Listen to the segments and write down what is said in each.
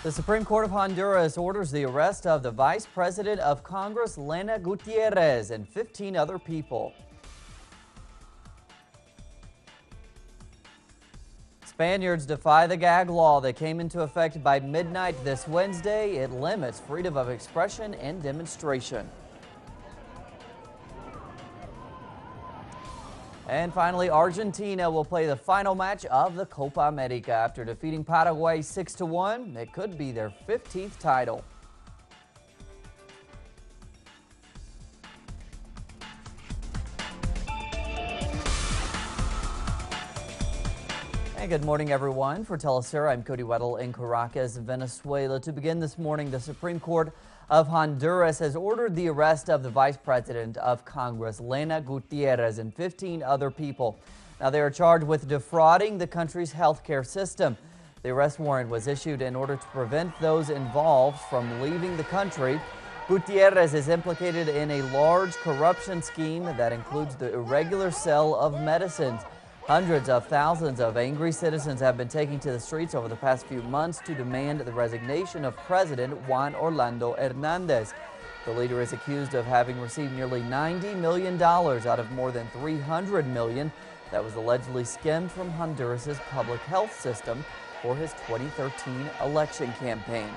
The Supreme Court of Honduras orders the arrest of the Vice President of Congress, Lena Gutierrez, and 15 other people. Spaniards defy the gag law that came into effect by midnight this Wednesday. It limits freedom of expression and demonstration. And finally, Argentina will play the final match of the Copa America after defeating Paraguay 6-1. It could be their 15th title. And good morning, everyone. For Telesur, I'm Cody Weddle in Caracas, Venezuela. To begin this morning, the Supreme Court of Honduras has ordered the arrest of the Vice President of Congress, Lena Gutierrez, and 15 other people. Now, they are charged with defrauding the country's healthcare system. The arrest warrant was issued in order to prevent those involved from leaving the country. Gutierrez is implicated in a large corruption scheme that includes the irregular sale of medicines. Hundreds of thousands of angry citizens have been taking to the streets over the past few months to demand the resignation of President Juan Orlando Hernandez. The leader is accused of having received nearly $90 million out of more than $300 million that was allegedly skimmed from Honduras's public health system for his 2013 election campaign.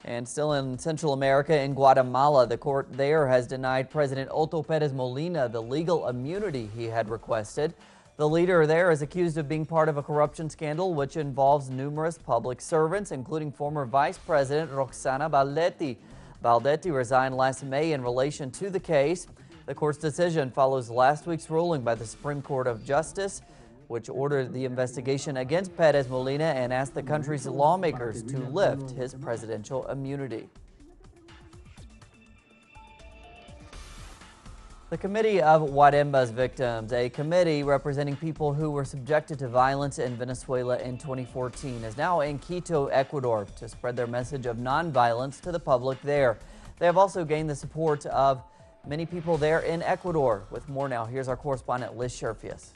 And still in Central America, in Guatemala, the court there has denied President Otto Pérez Molina the legal immunity he had requested. The leader there is accused of being part of a corruption scandal which involves numerous public servants, including former Vice President Roxana Baldetti. Baldetti resigned last May in relation to the case. The court's decision follows last week's ruling by the Supreme Court of Justice, which ordered the investigation against Pérez Molina and asked the country's lawmakers to lift his presidential immunity. The Committee of Guarimba's Victims, a committee representing people who were subjected to violence in Venezuela in 2014, is now in Quito, Ecuador, to spread their message of nonviolence to the public there. They have also gained the support of many people there in Ecuador. With more now, here's our correspondent Liz Sherfius.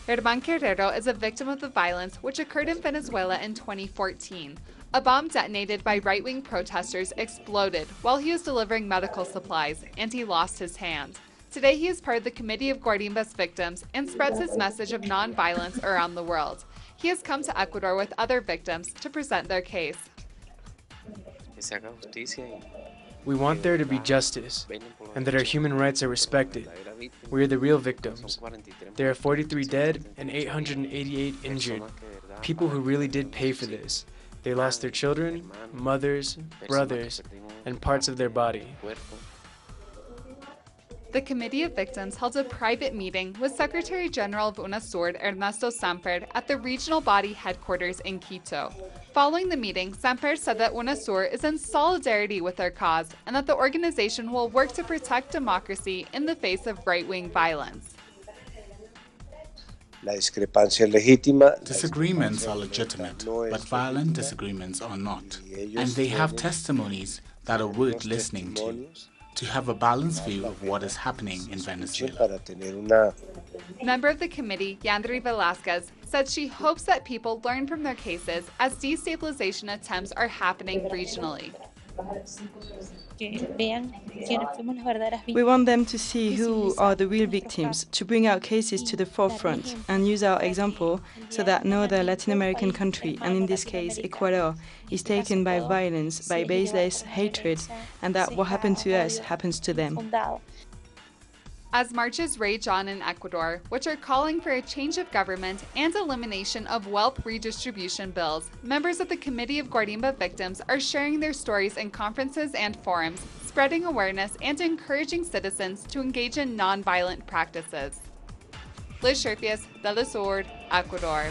Herman Guerrero is a victim of the violence which occurred in Venezuela in 2014. A bomb detonated by right-wing protesters exploded while he was delivering medical supplies, and he lost his hand. Today he is part of the Committee of Guarimba's Victims and spreads his message of non-violence around the world. He has come to Ecuador with other victims to present their case. We want there to be justice, and that our human rights are respected. We are the real victims. There are 43 dead and 888 injured. People who really did pay for this. They lost their children, mothers, brothers, and parts of their body. The Committee of Victims held a private meeting with Secretary General of UNASUR, Ernesto Samper, at the regional body headquarters in Quito. Following the meeting, Samper said that UNASUR is in solidarity with their cause and that the organization will work to protect democracy in the face of right-wing violence. Disagreements are legitimate, but violent disagreements are not. And they have testimonies that are worth listening to have a balanced view of what is happening in Venezuela. Member of the committee, Yandri Velasquez, said she hopes that people learn from their cases as destabilization attempts are happening regionally. We want them to see who are the real victims, to bring our cases to the forefront and use our example so that no other Latin American country, and in this case Ecuador, is taken by violence, by baseless hatred, and that what happened to us happens to them. As marches rage on in Ecuador, which are calling for a change of government and elimination of wealth redistribution bills, members of the Committee of Guarimba Victims are sharing their stories in conferences and forums, spreading awareness and encouraging citizens to engage in nonviolent practices. Liz Sherfius, Telesur, Ecuador.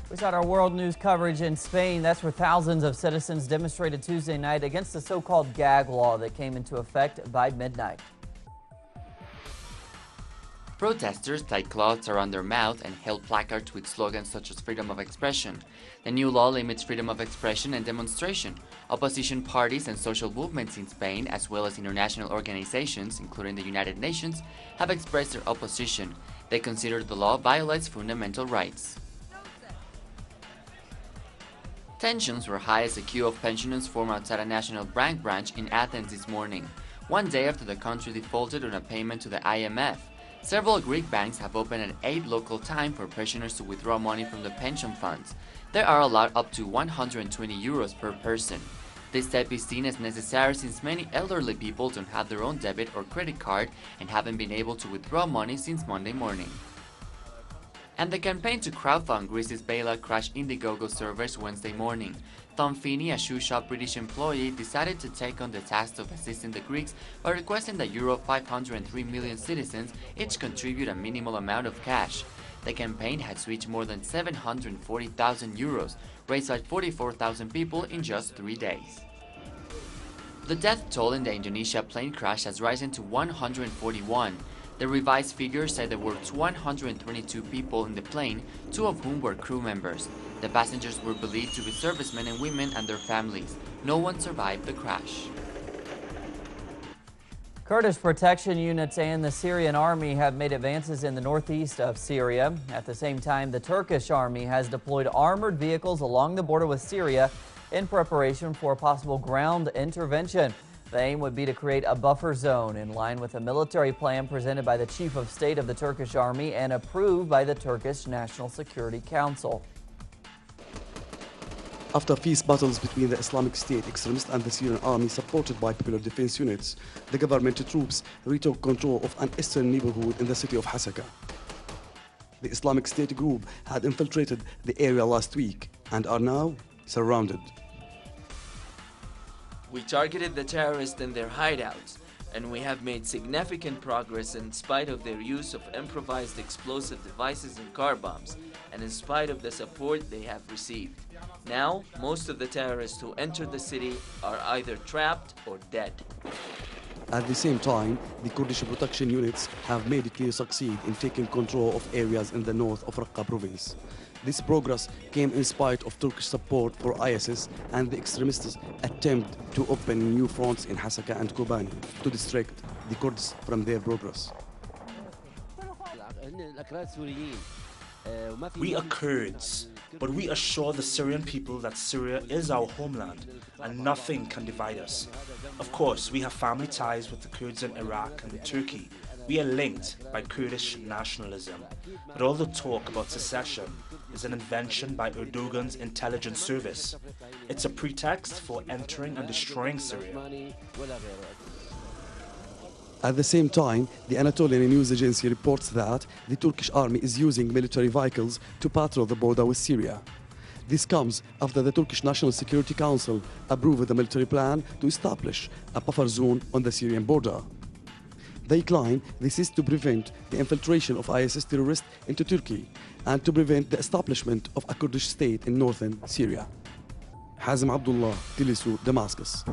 We start our world news coverage in Spain. That's where thousands of citizens demonstrated Tuesday night against the so-called gag law that came into effect by midnight. Protesters tied cloths around their mouth and held placards with slogans such as freedom of expression. The new law limits freedom of expression and demonstration. Opposition parties and social movements in Spain, as well as international organizations, including the United Nations, have expressed their opposition. They consider the law violates fundamental rights. Tensions were high as a queue of pensioners formed outside a national bank branch in Athens this morning, one day after the country defaulted on a payment to the IMF. Several Greek banks have opened at 8 local time for pensioners to withdraw money from the pension funds. They are allowed up to 120 euros per person. This step is seen as necessary since many elderly people don't have their own debit or credit card and haven't been able to withdraw money since Monday morning. And the campaign to crowdfund Greece's bailout crashed Indiegogo servers Wednesday morning. Tom Finney, a shoe shop British employee, decided to take on the task of assisting the Greeks by requesting that Euro 503 million citizens each contribute a minimal amount of cash. The campaign has reached more than 740,000 euros, raised by 44,000 people in just 3 days. The death toll in the Indonesia plane crash has risen to 141. The revised figures say there were 122 people in the plane, 2 of whom were crew members. The passengers were believed to be servicemen and women and their families. No one survived the crash. Kurdish protection units and the Syrian army have made advances in the northeast of Syria. At the same time, the Turkish army has deployed armored vehicles along the border with Syria in preparation for a possible ground intervention. The aim would be to create a buffer zone in line with a military plan presented by the Chief of State of the Turkish Army and approved by the Turkish National Security Council. After fierce battles between the Islamic State extremists and the Syrian army supported by popular defense units, the government troops retook control of an eastern neighborhood in the city of Hasaka. The Islamic State group had infiltrated the area last week and are now surrounded. We targeted the terrorists in their hideouts, and we have made significant progress in spite of their use of improvised explosive devices and car bombs, and in spite of the support they have received. Now, most of the terrorists who entered the city are either trapped or dead. At the same time, the Kurdish protection units have made it clear succeed in taking control of areas in the north of Raqqa province. This progress came in spite of Turkish support for ISIS and the extremists' attempt to open new fronts in Hasaka and Kobani to distract the Kurds from their progress. We are Kurds, but we assure the Syrian people that Syria is our homeland and nothing can divide us. Of course, we have family ties with the Kurds in Iraq and Turkey. We are linked by Kurdish nationalism, but all the talk about secession is an invention by Erdogan's intelligence service. It's a pretext for entering and destroying Syria. At the same time, the Anatolian news agency reports that the Turkish army is using military vehicles to patrol the border with Syria. This comes after the Turkish National Security Council approved the military plan to establish a buffer zone on the Syrian border. They claim this is to prevent the infiltration of ISIS terrorists into Turkey and to prevent the establishment of a Kurdish state in northern Syria. Hazem Abdullah, Tilisu, Damascus.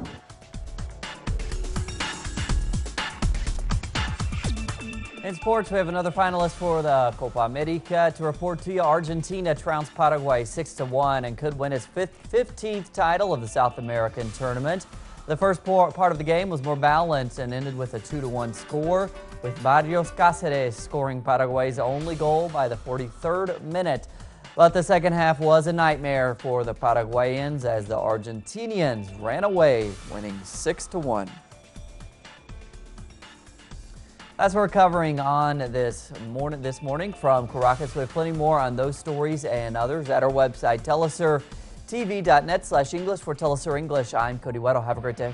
In sports, we have another finalist for the Copa America to report to you. Argentina trounced Paraguay 6-1 and could win its 15th title of the South American tournament. The first part of the game was more balanced and ended with a 2-1 score, with Barrios Cáceres scoring Paraguay's only goal by the 43rd minute. But the second half was a nightmare for the Paraguayans as the Argentinians ran away, winning 6-1. That's what we're covering on this morning from Caracas. We have plenty more on those stories and others at our website, telesurtv.net/English. For Telesur English, I'm Cody Weddle. Have a great day.